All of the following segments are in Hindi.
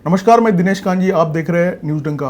नमस्कार, मैं दिनेश कांजी, आप देख रहे हैं न्यूज़ डंका।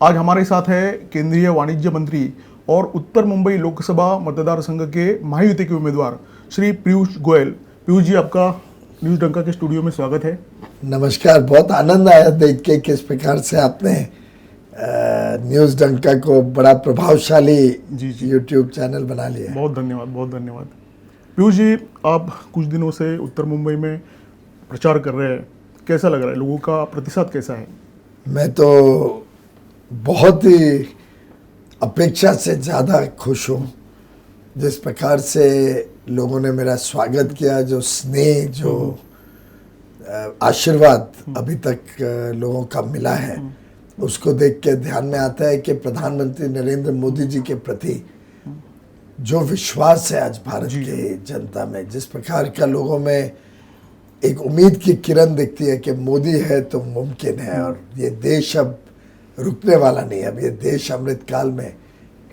आज हमारे साथ है केंद्रीय वाणिज्य मंत्री और उत्तर मुंबई लोकसभा मतदार संघ के महायुति के उम्मीदवार श्री पीयूष गोयल। पीयूष जी, आपका न्यूज़ डंका के स्टूडियो में स्वागत है। नमस्कार, बहुत आनंद आया देख के किस प्रकार से आपने न्यूज़ डंका को बड़ा प्रभावशाली यूट्यूब चैनल बना लिया। बहुत धन्यवाद, बहुत धन्यवाद। पीयूष जी, आप कुछ दिनों से उत्तर मुंबई में प्रचार कर रहे हैं, कैसा लग रहा है? लोगों का प्रतिशत कैसा है? मैं तो बहुत ही अपेक्षा से ज़्यादा खुश हूँ। जिस प्रकार से लोगों ने मेरा स्वागत किया, जो स्नेह, जो आशीर्वाद अभी तक लोगों का मिला है, उसको देख के ध्यान में आता है कि प्रधानमंत्री नरेंद्र मोदी जी के प्रति जो विश्वास है आज भारत की जनता में, जिस प्रकार का लोगों में एक उम्मीद की किरण दिखती है कि मोदी है तो मुमकिन है और ये देश अब रुकने वाला नहीं। अब ये देश अमृत काल में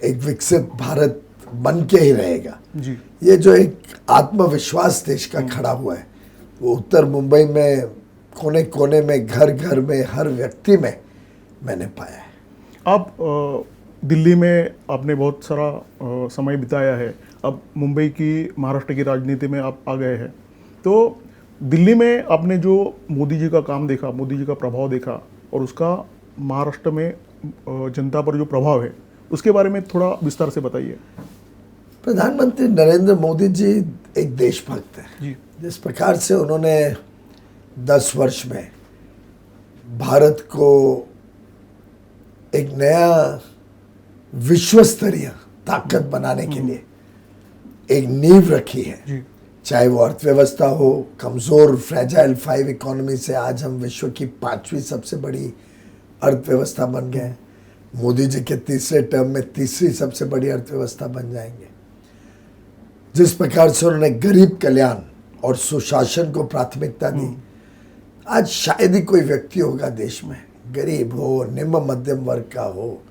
एक विकसित भारत बन के ही रहेगा। ये जो एक आत्मविश्वास देश का खड़ा हुआ है, वो उत्तर मुंबई में कोने कोने में, घर घर में, हर व्यक्ति में मैंने पाया है। आप दिल्ली में आपने बहुत सारा समय बिताया है, अब मुंबई की, महाराष्ट्र की राजनीति में आप आ गए हैं, तो दिल्ली में आपने जो मोदी जी का काम देखा, मोदी जी का प्रभाव देखा और उसका महाराष्ट्र में जनता पर जो प्रभाव है, उसके बारे में थोड़ा विस्तार से बताइए। प्रधानमंत्री नरेंद्र मोदी जी एक देशभक्त हैं। जिस प्रकार से उन्होंने 10 वर्ष में भारत को एक नया विश्व स्तरीय ताकत बनाने के लिए एक नींव रखी है, चाहे वो अर्थव्यवस्था हो, कमज़ोर फ्रेजाइल 5 इकोनॉमी से आज हम विश्व की 5वीं सबसे बड़ी अर्थव्यवस्था बन गए। मोदी जी के तीसरे टर्म में तीसरी सबसे बड़ी अर्थव्यवस्था बन जाएंगे। जिस प्रकार से उन्होंने गरीब कल्याण और सुशासन को प्राथमिकता दी, आज शायद ही कोई व्यक्ति होगा देश में, गरीब हो, निम्न मध्यम वर्ग का हो,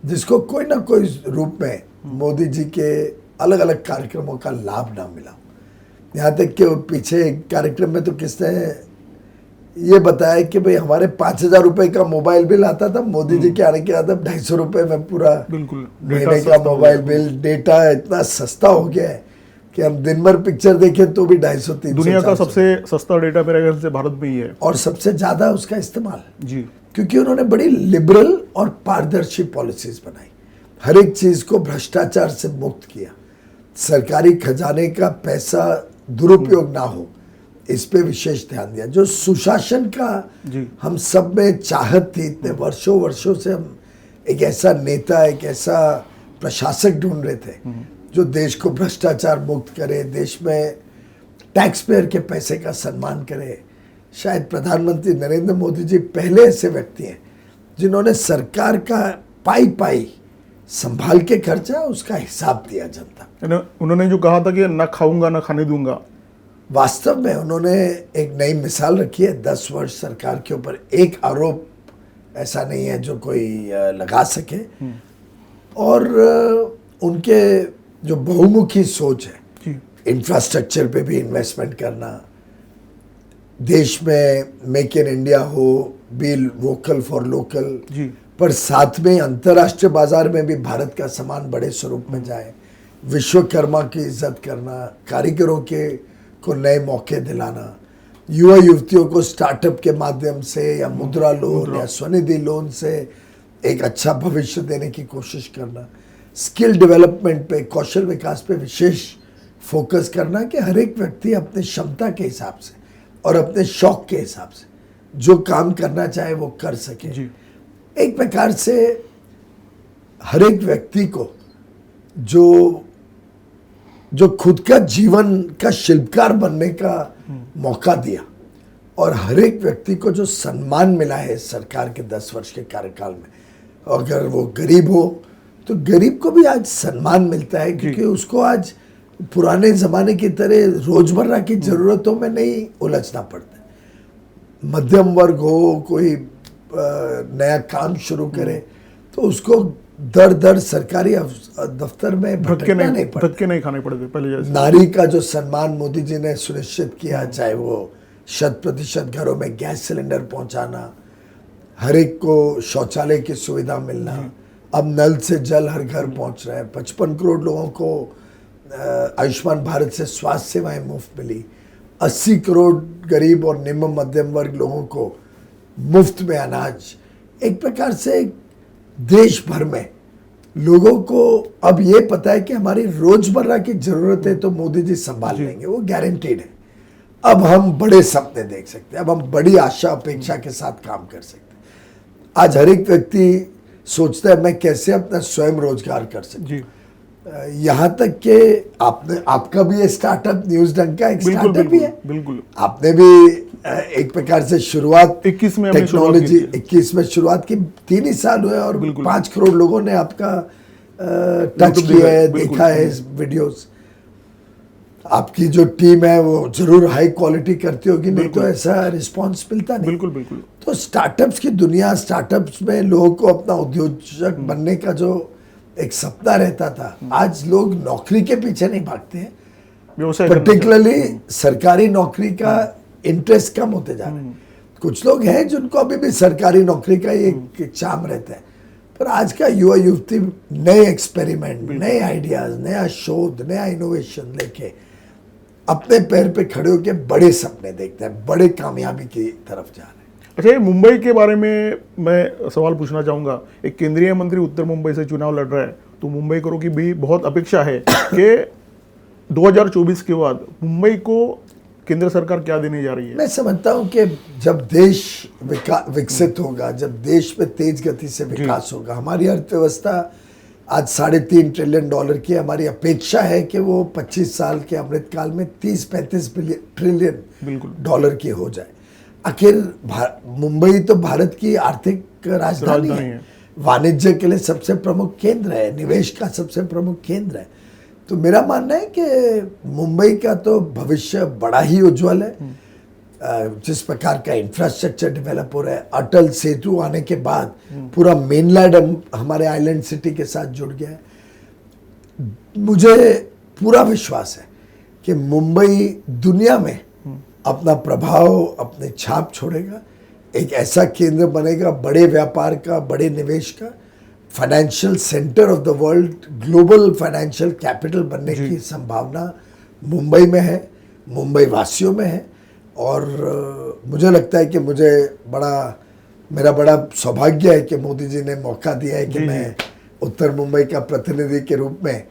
जिसको कोई ना कोई रूप में मोदी जी के अलग अलग कार्यक्रमों का लाभ ना मिला। यहाँ तक कि पीछे एक कार्यक्रम में तो किसने ये बताया कि भाई हमारे 5,000 रुपए का मोबाइल बिल आता था, मोदी जी के आने के बाद अब 250 रुपए में पूरा महीने का मोबाइल बिल, डेटा इतना सस्ता हो गया है कि हम दिन भर पिक्चर देखें तो भी 250-300। दुनिया का सबसे सस्ता डेटा मेरे ख्याल से भारत में ही है और सबसे ज्यादा उसका इस्तेमाल जी, क्योंकि उन्होंने बड़ी लिबरल और पारदर्शी पॉलिसीज बनाई, हर एक चीज को भ्रष्टाचार से मुक्त किया, सरकारी खजाने का पैसा दुरुपयोग ना हो, इस पे विशेष ध्यान दिया। जो सुशासन का हम सब में चाहत थी, इतने वर्षों से हम एक ऐसा नेता, एक ऐसा प्रशासक ढूंढ रहे थे जो देश को भ्रष्टाचार मुक्त करे, देश में टैक्स पेयर के पैसे का सम्मान करे। शायद प्रधानमंत्री नरेंद्र मोदी जी पहले ऐसे व्यक्ति हैं जिन्होंने सरकार का पाई संभाल के खर्चा, उसका हिसाब दिया जनता। उन्होंने जो कहा था कि ना खाऊंगा ना खाने दूंगा, वास्तव में उन्होंने एक नई मिसाल रखी है। 10 वर्ष सरकार के ऊपर एक आरोप ऐसा नहीं है जो कोई लगा सके, और उनके जो बहुमुखी सोच है, इंफ्रास्ट्रक्चर पे भी इन्वेस्टमेंट करना, देश में मेक इन इंडिया हो, बी वोकल फॉर लोकल, पर साथ में अंतर्राष्ट्रीय बाजार में भी भारत का सामान बड़े स्वरूप में जाए, विश्वकर्मा की इज्जत करना, कारीगरों को नए मौके दिलाना, युवा युवतियों को स्टार्टअप के माध्यम से या मुद्रा लोन या स्वनिधि लोन से एक अच्छा भविष्य देने की कोशिश करना, स्किल डेवलपमेंट पे, कौशल विकास पे विशेष फोकस करना कि हर एक व्यक्ति अपनी क्षमता के हिसाब से और अपने शौक के हिसाब से जो काम करना चाहे वो कर सके। एक प्रकार से हर एक व्यक्ति को जो खुद का जीवन का शिल्पकार बनने का मौका दिया, और हर एक व्यक्ति को जो सम्मान मिला है सरकार के 10 वर्ष के कार्यकाल में, अगर वो गरीब हो तो गरीब को भी आज सम्मान मिलता है, क्योंकि उसको आज पुराने ज़माने की तरह रोज़मर्रा की ज़रूरतों में नहीं उलझना पड़ता। मध्यम वर्ग हो, कोई नया काम शुरू करे तो उसको दर सरकारी दफ्तर में धक्के नहीं खाने पड़ते पहले जैसे। नारी का जो सम्मान मोदी जी ने सुनिश्चित किया, चाहे वो 100% घरों में गैस सिलेंडर पहुंचाना, हर एक को शौचालय की सुविधा मिलना, अब नल से जल हर घर पहुंच रहा है, 55 करोड़ लोगों को आयुष्मान भारत से स्वास्थ्य सेवाएं मुफ्त मिली, 80 करोड़ गरीब और निम्न मध्यम वर्ग लोगों को मुफ्त में अनाज। एक प्रकार से देश भर में लोगों को अब ये पता है कि हमारी रोजमर्रा की जरूरतें तो मोदी जी संभाल लेंगे, वो गारंटीड है। अब हम बड़े सपने देख सकते हैं, अब हम बड़ी आशा अपेक्षा के साथ काम कर सकते हैं। आज हर एक व्यक्ति सोचता है मैं कैसे अपना स्वयं रोजगार कर सकूं। यहाँ तक कि आपका भी ये स्टार्टअप न्यूज डंक का एक स्टार्टअप ही है। बिल्कुल, आपने भी एक प्रकार से शुरुआत 21 में टेक्नोलॉजी 21 में शुरुआत की, 3 ही साल हुए और 5 करोड़ लोगों ने आपका टच किया है, देखा है वीडियोस। आपकी जो टीम है वो जरूर हाई क्वालिटी करती होगी, नहीं तो ऐसा रिस्पांस मिलता नहीं। बिल्कुल बिल्कुल। तो स्टार्टअप्स की दुनिया, स्टार्टअप्स में लोगों को अपना उद्योजक बनने का जो एक सपना रहता था, आज लोग नौकरी के पीछे नहीं भागते हैं, पर्टिकुलरली सरकारी नौकरी का इंटरेस्ट कम होते जा रहा है। कुछ लोग हैं जिनको अभी भी सरकारी नौकरी का एक चाम रहता है, पर आज का युवा युवती नए एक्सपेरिमेंट, नए आइडियाज, नया शोध, नया इनोवेशन लेके अपने पैर पे खड़े होकर बड़े सपने देखते हैं, बड़े कामयाबी की तरफ जा रहे हैं। अच्छा, ये मुंबई के बारे में मैं सवाल पूछना चाहूँगा। एक केंद्रीय मंत्री उत्तर मुंबई से चुनाव लड़ रहा है, तो मुंबई करो की भी बहुत अपेक्षा है कि 2024 के बाद मुंबई को केंद्र सरकार क्या देने जा रही है। मैं समझता हूँ कि जब देश विकसित होगा, जब देश में तेज गति से विकास होगा, हमारी अर्थव्यवस्था आज $3.5 ट्रिलियन की, हमारी अपेक्षा है कि वो 25 साल के अमृतकाल में 30-35 ट्रिलियन डॉलर की हो जाए। आखिर मुंबई तो भारत की आर्थिक राजधानी है, वाणिज्य के लिए सबसे प्रमुख केंद्र है, निवेश का सबसे प्रमुख केंद्र है। तो मेरा मानना है कि मुंबई का तो भविष्य बड़ा ही उज्जवल है। जिस प्रकार का इंफ्रास्ट्रक्चर डेवलप हो रहा है, अटल सेतु आने के बाद पूरा मेनलैंड हमारे आइलैंड सिटी के साथ जुड़ गया है। मुझे पूरा विश्वास है कि मुंबई दुनिया में अपना प्रभाव, अपने छाप छोड़ेगा, एक ऐसा केंद्र बनेगा बड़े व्यापार का, बड़े निवेश का, financial centre of the world, global financial capital बनने की संभावना मुंबई में है, मुंबई वासियों में है। और मुझे लगता है कि मेरा बड़ा सौभाग्य है कि मोदी जी ने मौका दिया है कि मैं उत्तर मुंबई का प्रतिनिधि के रूप में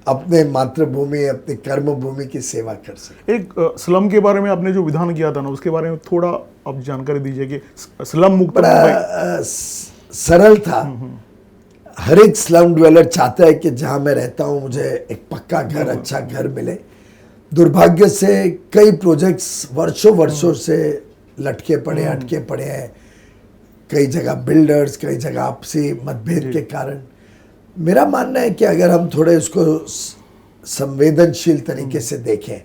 अपने मातृभूमि, अपनी कर्मभूमि की सेवा कर सके। एक स्लम के बारे में आपने जो विधान किया था ना, उसके बारे में थोड़ा आप जानकारी दीजिए कि स्लम मुक्त बड़ा सरल था। हर एक स्लम ड्वेलर चाहता है कि जहां मैं रहता हूं मुझे एक पक्का घर, अच्छा घर मिले। दुर्भाग्य से कई प्रोजेक्ट्स वर्षों से लटके पड़े, अटके पड़े हैं, कई जगह बिल्डर्स, कई जगह आपसी मतभेद के कारण। मेरा मानना है कि अगर हम थोड़े उसको संवेदनशील तरीके से देखें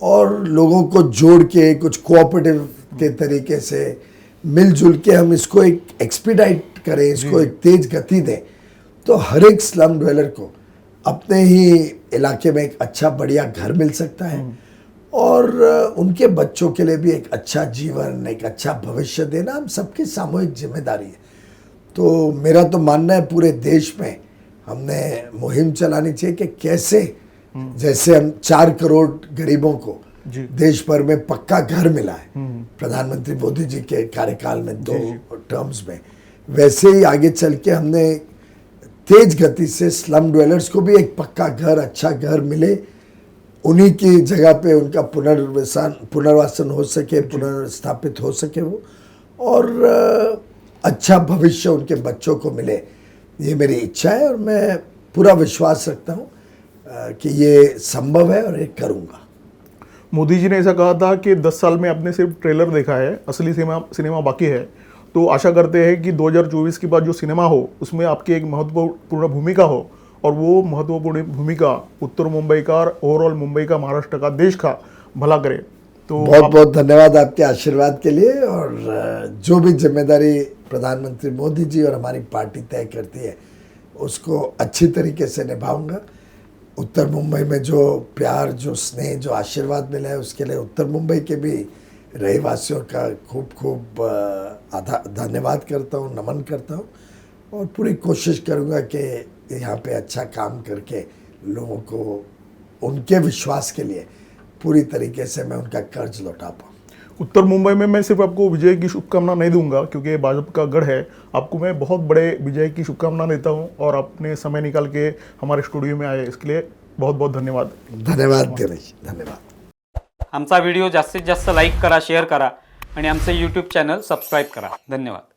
और लोगों को जोड़ के कुछ कोऑपरेटिव के तरीके से मिलजुल के हम इसको एक एक्सपीडाइट करें, इसको एक तेज गति दें, तो हर एक स्लम ड्वेलर को अपने ही इलाके में एक अच्छा बढ़िया घर मिल सकता है और उनके बच्चों के लिए भी एक अच्छा जीवन, एक अच्छा भविष्य देना हम सबकी सामूहिक जिम्मेदारी है। तो मेरा तो मानना है पूरे देश में हमने मुहिम चलानी चाहिए कि कैसे, जैसे हम 4 करोड़ गरीबों को देश भर में पक्का घर मिला है प्रधानमंत्री मोदी जी के कार्यकाल में 2 टर्म्स में, वैसे ही आगे चल के हमने तेज गति से स्लम ड्वेलर्स को भी एक पक्का घर, अच्छा घर मिले, उन्हीं की जगह पे उनका पुनर्वासन हो सके, पुनर्स्थापित हो सके वो, और अच्छा भविष्य उनके बच्चों को मिले, ये मेरी इच्छा है। और मैं पूरा विश्वास रखता हूँ कि ये संभव है और ये करूँगा। मोदी जी ने ऐसा कहा था कि 10 साल में आपने सिर्फ ट्रेलर देखा है, असली सिनेमा बाकी है। तो आशा करते हैं कि 2024 के बाद जो सिनेमा हो उसमें आपकी एक महत्वपूर्ण भूमिका हो, और वो महत्वपूर्ण भूमिका उत्तर मुंबई का और ओवरऑल मुंबई का, महाराष्ट्र का, देश का भला करे। तो बहुत बहुत धन्यवाद आपके आशीर्वाद के लिए। और जो भी जिम्मेदारी प्रधानमंत्री मोदी जी और हमारी पार्टी तय करती है उसको अच्छी तरीके से निभाऊंगा। उत्तर मुंबई में जो प्यार, जो स्नेह, जो आशीर्वाद मिला है उसके लिए उत्तर मुंबई के भी रहवासियों का खूब खूब धन्यवाद करता हूँ, नमन करता हूँ और पूरी कोशिश करूँगा कि यहाँ पे अच्छा काम करके लोगों को उनके विश्वास के लिए पूरी तरीके से मैं उनका कर्ज लौटा पाऊँ। उत्तर मुंबई में मैं सिर्फ आपको विजय की शुभकामना नहीं दूंगा क्योंकि ये भाजपा का गढ़ है, आपको मैं बहुत बड़े विजय की शुभकामना देता हूँ और आपने समय निकाल के हमारे स्टुडिओ में आए इसके लिए बहुत बहुत धन्यवाद। धन्यवाद गणेश, धन्यवाद। आमचा व्हिडिओ जास्तीत जास्त लाईक करा, शेअर करा आणि आमचं यूट्यूब चॅनल सबस्क्राईब करा. धन्यवाद.